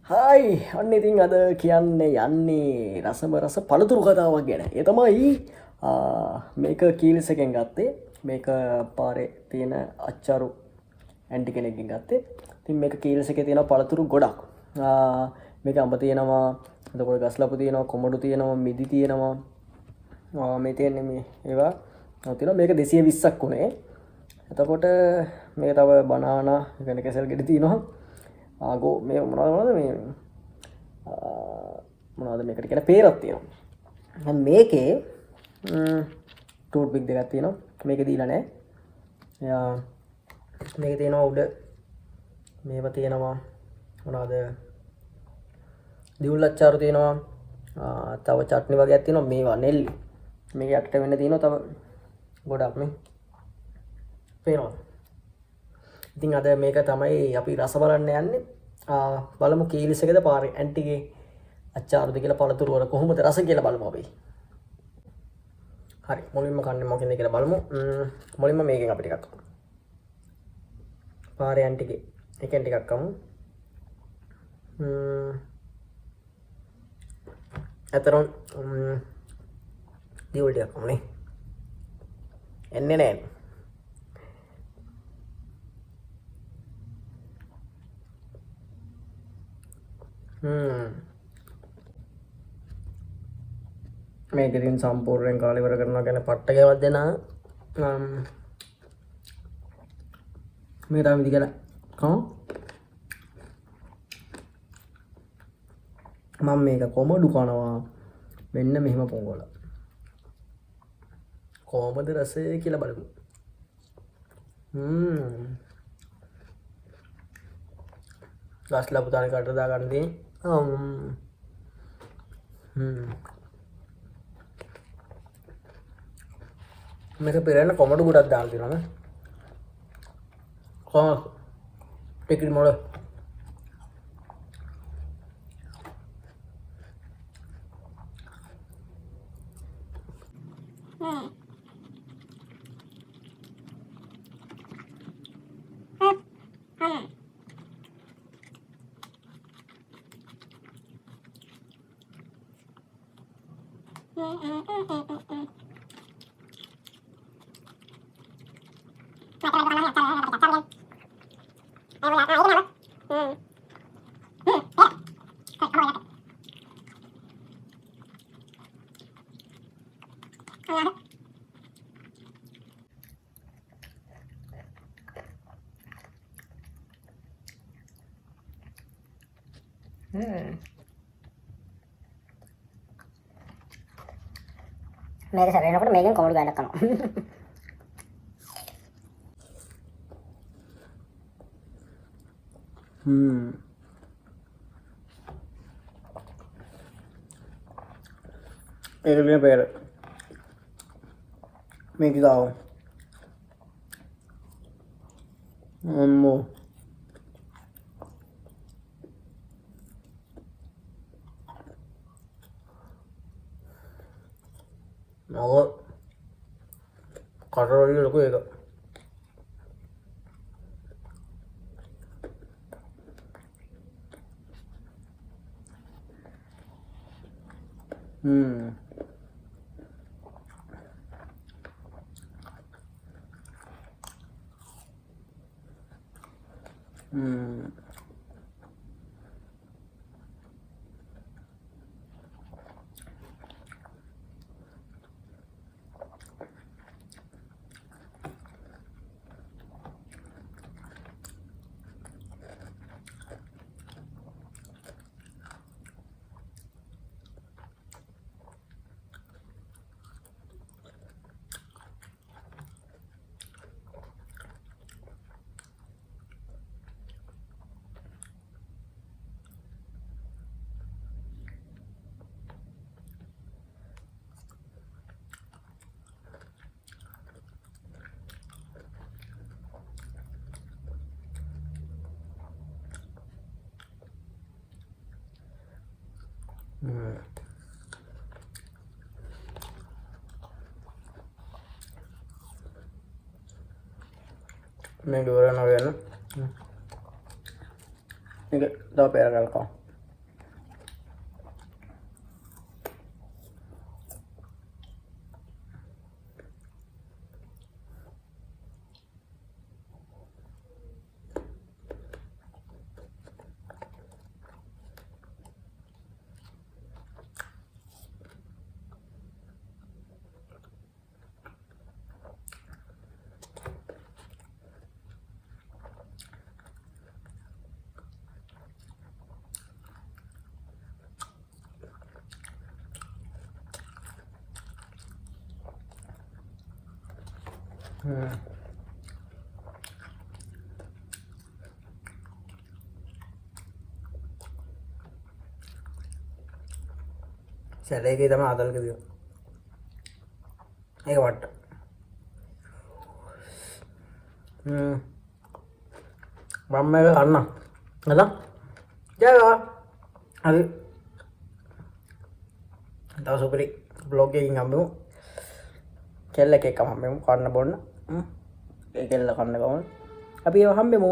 Hi අන්න ඉතින් අද කියන්නේ යන්නේ රසම රස පළතුරු කතාවක් ගැන. ඒ තමයි මේක කීලිසකෙන් ගත්තේ. මේක පාරේ තියෙන අච්චරු ඇන්ටි කෙනෙක්ගෙන් ගත්තේ. ඉතින් මේක කීලිසකේ තියෙන පළතුරු ගොඩක්. මේක අඹ තියෙනවා, එතකොට ගස්ලපු තියෙනවා, කොමඩු තියෙනවා, මිදි තියෙනවා. මේ තියෙන්නේ මේ ඒවා තියෙනවා. මේක 220ක් උනේ. එතකොට මේක තව බනානා ගැන කැසල් ගෙඩි තියෙනවා. ආගෝ මේ මොනවද මේ මොනවද මේකට කියන පේරක් තියෙනවා. මේකේ ටූට් පික් දෙකක් තියෙනවා. මේක දීලා නැහැ. මේක තියෙනවා උඩ මේව තියෙනවා මොනවද දියුල් අච්චාරු තියෙනවා. තව චට්නි වගේක් තියෙනවා. මේවා නෙල්ලි. මේක යටට වෙන්න තියෙනවා තව ගොඩක් මේ පේනවා. ඉතින් අද මේක තමයි අපි රස බලන්න යන්නේ. බලමු කීලිසකද පාරේ ඇන්ටිගේ අච්චාරුද කියලා පළතුරු වල කොහොමද රස කියලා බලමු අපි. හරි මුලින්ම කන්නේ මොකෙන්ද කියලා බලමු. මුලින්ම මේකෙන් අපි ටිකක් පාරේ ඇන්ටිගේ එකෙන් ටිකක් කමු. අතරොන් දියුල් ටිකක් කමුනේ. එන්නේ නැහැ. මේක ඉතින් සම්පූර්ණයෙන් කාලේ ඉවර කරනවා කියන්නේ පට්ටකේවත් දෙනා මේ තමයි විදි කියලා මම මේක කොමඩු කනවා මෙන්න මෙහෙම පොංගවලා කොහමද රසය කියලා බලමු. ගස්ලා පුතානේ කට දා ගන්න දී මේක පෙරෙන්න කොමඩු ගොඩක් දාලා තියෙනවා නේ. කොහොමද ටිකට් මොළ මේක සැරෙනකොට මේකෙන් කොමඩු ගන්නක් කරනවා. ඒක නේ පෙර මේක ගාව අම්මෝ නෝ කටරොල්ල ලොකු එක මේක ඉවර වෙනවා. මේක තව පෙර කරලා සැලේකේ තමයි ආදල්ක දියෝ ඒක වට්ට මම එක කන්න නේද ජයවා හරි තව සුපිරි බ්ලොග් එකකින් හම්බෙමු කෙල්ල එකක් හම්බෙමු කන්න බොන්න ඒ කෙල්ල කන්න ගමු අපි ඒව හම්බෙමු